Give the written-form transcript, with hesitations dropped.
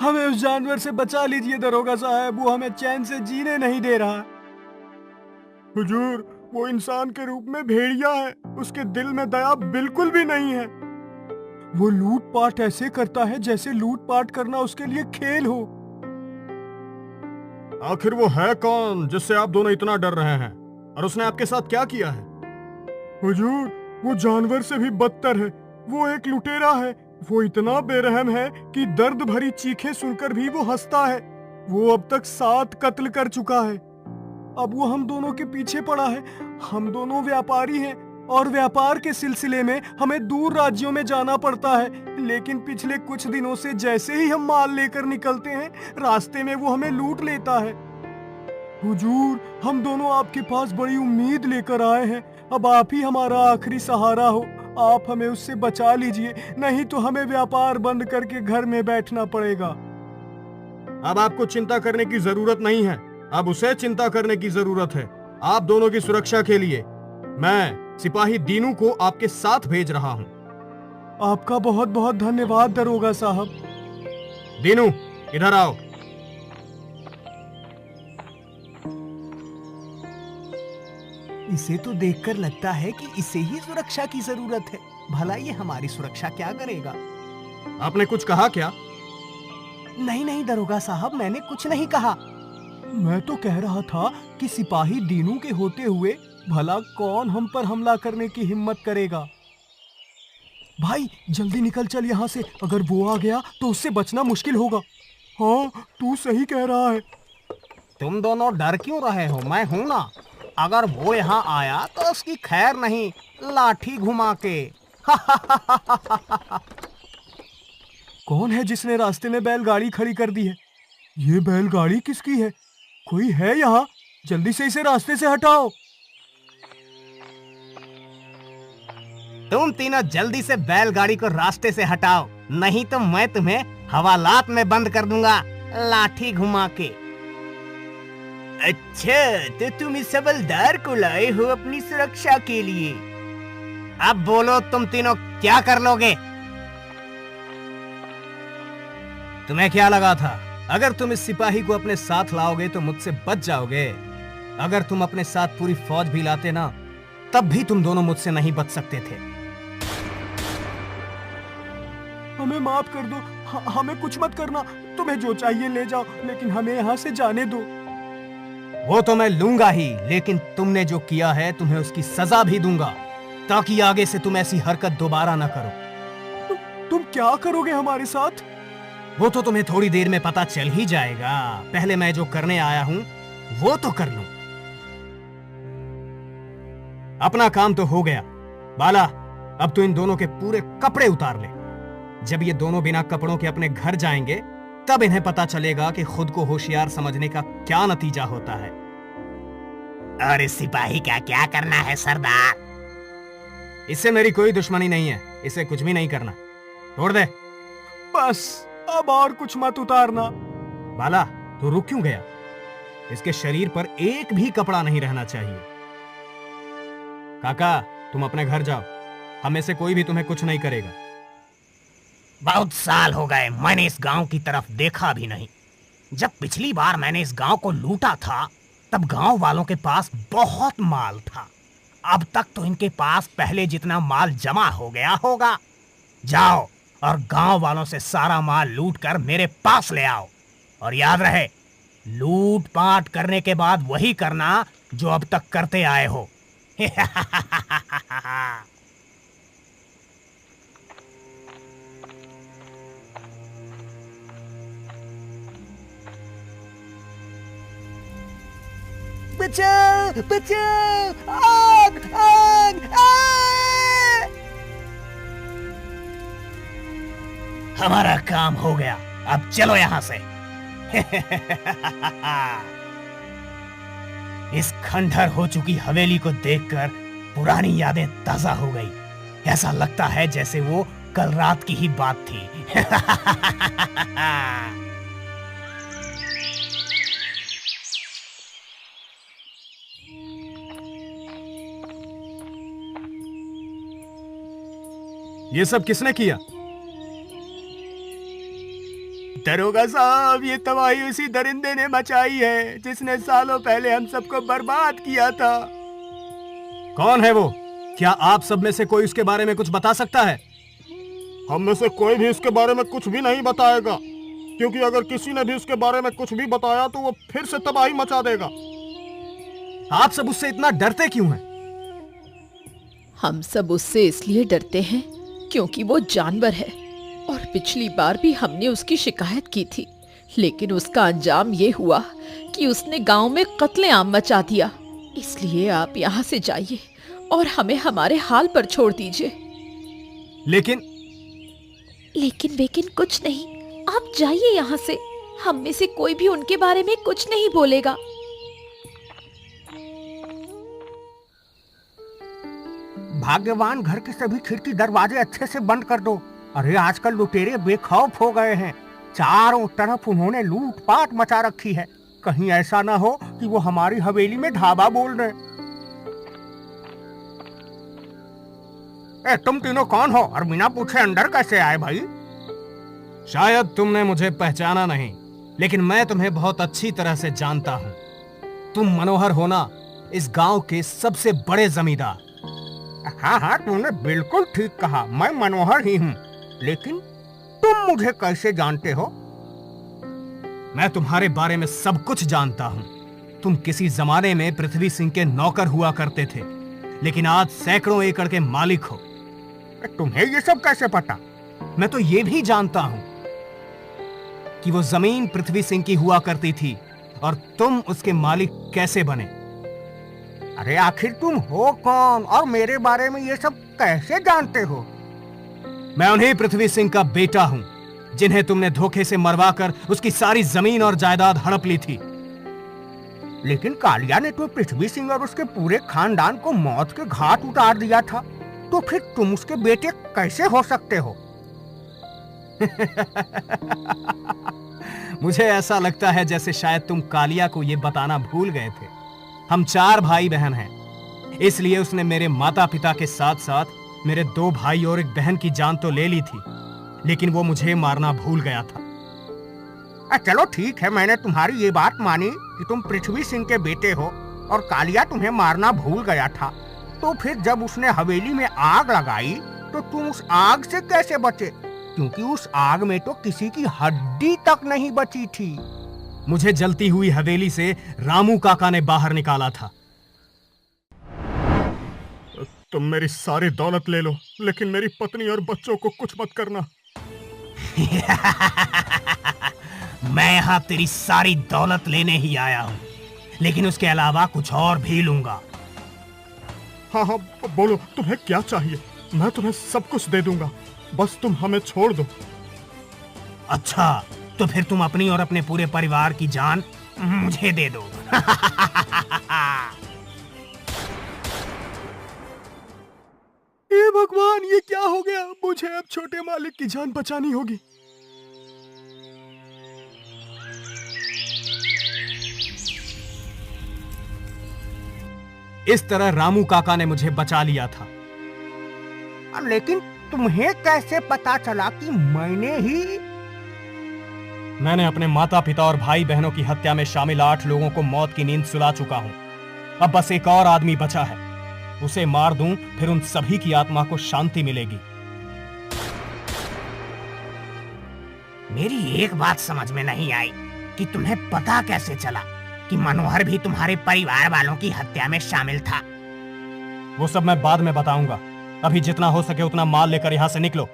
हमें उस जानवर से बचा लीजिए दरोगा साहब, वो हमें चैन से जीने नहीं दे रहा। हुजूर, वो इंसान के रूप में भेड़िया है, उसके दिल में दया बिल्कुल भी नहीं है। वो लूटपाट ऐसे करता है जैसे लूटपाट करना उसके लिए खेल हो। आखिर वो है कौन जिससे आप दोनों इतना डर रहे हैं, और उसने आपके साथ क्या किया है? हुजूर, वो जानवर से भी बदतर है। वो एक लुटेरा है। वो इतना बेरहम है कि दर्द भरी चीखें सुनकर भी वो हंसता है। वो अब तक 7 कत्ल कर चुका है। अब वो हम दोनों के पीछे पड़ा है। हम दोनों व्यापारी हैं और व्यापार के सिलसिले में हमें दूर राज्यों में जाना पड़ता है, लेकिन पिछले कुछ दिनों से जैसे ही हम माल लेकर निकलते हैं, रास्ते में वो हमें लूट लेता है। हुजूर, हम दोनों आपके पास बड़ी उम्मीद लेकर आए हैं। अब आप ही हमारा आखिरी सहारा हो। आप हमें उससे बचा लीजिए, नहीं तो हमें व्यापार बंद करके घर में बैठना पड़ेगा। अब आपको चिंता करने की जरूरत नहीं है, अब उसे चिंता करने की जरूरत है। आप दोनों की सुरक्षा के लिए मैं सिपाही दीनू को आपके साथ भेज रहा हूँ। आपका बहुत बहुत धन्यवाद दरोगा साहब। दीनू, इधर आओ। इसे तो देखकर लगता है कि इसे ही सुरक्षा की जरूरत है। भला ये हमारी सुरक्षा क्या करेगा? आपने कुछ कहा क्या? नहीं नहीं दरोगा साहब, मैंने कुछ नहीं कहा। मैं तो कह रहा था कि सिपाही दीनू के होते हुए भला कौन हम पर हमला करने की हिम्मत करेगा। भाई जल्दी निकल चल यहाँ से, अगर वो आ गया तो उससे बचना मुश्किल होगा। हाँ, तू सही कह रहा है। तुम दोनों डर क्यों रहे हो? मैं हूं ना। अगर वो यहाँ आया तो उसकी खैर नहीं, लाठी घुमा के। कौन है जिसने रास्ते में बैलगाड़ी खड़ी कर दी है? ये बैलगाड़ी किसकी है? कोई है यहाँ? जल्दी से इसे रास्ते से हटाओ। तुम तीनों जल्दी से बैलगाड़ी को रास्ते से हटाओ, नहीं तो मैं तुम्हें हवालात में बंद कर दूंगा, लाठी घुमा के। अच्छा, तो तुम इस हवलदार को लाए हो अपनी सुरक्षा के लिए। अब बोलो, तुम तीनों क्या कर लोगे? तुम्हें क्या लगा था अगर तुम इस सिपाही को अपने साथ लाओगे तो मुझसे बच जाओगे? अगर तुम अपने साथ पूरी फौज भी लाते ना, तब भी तुम दोनों मुझसे नहीं बच सकते थे। हमें माफ कर दो, हमें कुछ मत करना। तुम्हें जो चाहिए ले जाओ, लेकिन हमें यहाँ से जाने दो। वो तो मैं लूंगा ही, लेकिन तुमने जो किया है तुम्हें उसकी सजा भी दूंगा, ताकि आगे से तुम ऐसी हरकत दोबारा ना करो। तुम क्या करोगे हमारे साथ? वो तो तुम्हें थोड़ी देर में पता चल ही जाएगा। पहले मैं जो करने आया हूं वो तो कर लूं। अपना काम तो हो गया। बाला, अब तो इन दोनों के पूरे कपड़े उतार ले। जब ये दोनों बिना कपड़ों के अपने घर जाएंगे, तब इन्हें पता चलेगा कि खुद को होशियार समझने का क्या नतीजा होता है। और इस सिपाही का क्या करना है सरदार? इससे मेरी कोई दुश्मनी नहीं है, इसे कुछ भी नहीं करना। छोड़ दे। बस, अब और कुछ मत उतारना। बाला, तो रुक क्यों गया? इसके शरीर पर एक भी कपड़ा नहीं रहना चाहिए। काका, तुम अपने घर जाओ, हमें से कोई भी तुम्हें कुछ नहीं करेगा। बहुत साल हो गए मैंने इस गांव की तरफ देखा भी नहीं। जब पिछली बार मैंने इस गांव को लूटा था, तब गांव वालों के पास बहुत माल था। अब तक तो इनके पास पहले जितना माल जमा हो गया होगा। जाओ और गांव वालों से सारा माल लूट कर मेरे पास ले आओ। और याद रहे, लूट पाट करने के बाद वही करना जो अब तक करते आए हो। बचाओ बचाओ, आग आग आग! हमारा काम हो गया, अब चलो यहां से। इस खंडहर हो चुकी हवेली को देखकर पुरानी यादें ताजा हो गई। ऐसा लगता है जैसे वो कल रात की ही बात थी। ये सब किसने किया? दरोगा साहब, ये तबाही उसी दरिंदे ने मचाई है जिसने सालों पहले हम सबको बर्बाद किया था। कौन है वो? क्या आप सब में से कोई उसके बारे में कुछ बता सकता है? हम में से कोई भी इसके बारे में कुछ भी नहीं बताएगा, क्योंकि अगर किसी ने भी उसके बारे में कुछ भी बताया तो वो फिर से तबाही मचा देगा। आप सब उससे इतना डरते क्यों हैं? हम सब उससे इसलिए डरते हैं क्योंकि वो जानवर है, और पिछली बार भी हमने उसकी शिकायत की थी, लेकिन उसका अंजाम ये हुआ कि उसने गांव में कत्लेआम मचा दिया। इसलिए आप यहाँ से जाइए और हमें हमारे हाल पर छोड़ दीजिए। लेकिन लेकिन कुछ नहीं, आप जाइए यहाँ से। हम में से कोई भी उनके बारे में कुछ नहीं बोलेगा। भाग्यवान घर के सभी खिड़की दरवाजे अच्छे से बंद कर दो। अरे आजकल लुटेरे बेखौफ हो गए हैं। चारों तरफ उन्होंने लूटपाट मचा रखी है। कहीं ऐसा ना हो कि वो हमारी हवेली में ढाबा बोल रहे। तुम तीनों कौन हो और बिना पूछे अंदर कैसे आए भाई? शायद तुमने मुझे पहचाना नहीं, लेकिन मैं तुम्हें बहुत अच्छी तरह से जानता हूँ। तुम मनोहर हो ना, इस गांव के सबसे बड़े जमींदार। हाँ, तुमने बिल्कुल ठीक कहा, मैं मनोहर ही हूँ। लेकिन तुम मुझे कैसे जानते हो? मैं तुम्हारे बारे में सब कुछ जानता हूँ। तुम किसी जमाने में पृथ्वी सिंह के नौकर हुआ करते थे, लेकिन आज सैकड़ों एकड़ के मालिक हो। तुम्हें ये सब कैसे पता? मैं तो ये भी जानता हूँ कि वो जमीन पृथ्वी सिंह की हुआ करती थी और तुम उसके मालिक कैसे बने। अरे आखिर तुम हो कौन और मेरे बारे में ये सब कैसे जानते हो? मैं उन्हीं पृथ्वी सिंह का बेटा हूँ जिन्हें तुमने धोखे से मरवाकर उसकी सारी जमीन और जायदाद हड़प ली थी। लेकिन कालिया ने तो पृथ्वी सिंह और उसके पूरे खानदान को मौत के घाट उतार दिया था, तो फिर तुम उसके बेटे कैसे हो सकते हो? मुझे ऐसा लगता है जैसे शायद तुम कालिया को यह बताना भूल गए थे। हम 4 भाई बहन हैं, इसलिए उसने मेरे माता पिता के साथ साथ मेरे 2 भाई और एक बहन की जान तो ले ली थी, लेकिन वो मुझे मारना भूल गया था। चलो ठीक है, मैंने तुम्हारी ये बात मानी कि तुम पृथ्वी सिंह के बेटे हो और कालिया तुम्हें मारना भूल गया था। तो फिर जब उसने हवेली में आग लगाई तो तुम उस आग से कैसे बचे? क्योंकि उस आग में तो किसी की हड्डी तक नहीं बची थी। मुझे जलती हुई हवेली से रामू काका ने बाहर निकाला था। तुम मेरी सारी दौलत ले लो, लेकिन मेरी पत्नी और बच्चों को कुछ मत करना। मैं यहाँ तेरी सारी दौलत लेने ही आया हूँ, लेकिन उसके अलावा कुछ और भी लूंगा। हाँ, बोलो तुम्हें क्या चाहिए, मैं तुम्हें सब कुछ दे दूंगा, बस तुम हमें छोड़ दो। अच्छा, तो फिर तुम अपनी और अपने पूरे परिवार की जान मुझे दे दो। हे भगवान, ये क्या हो गया? मुझे अब छोटे मालिक की जान बचानी होगी। इस तरह रामू काका ने मुझे बचा लिया था। लेकिन तुम्हें कैसे पता चला कि मैंने अपने माता पिता और भाई बहनों की हत्या में शामिल 8 लोगों को मौत की नींद सुला चुका हूं। अब बस एक और आदमी बचा है, उसे मार दूं, फिर उन सभी की आत्मा को शांति मिलेगी। मेरी एक बात समझ में नहीं आई कि तुम्हें पता कैसे चला कि मनोहर भी तुम्हारे परिवार वालों की हत्या में शामिल था। वो सब मैं बाद में बताऊंगा। अभी जितना हो सके उतना माल लेकर यहाँ से निकलो।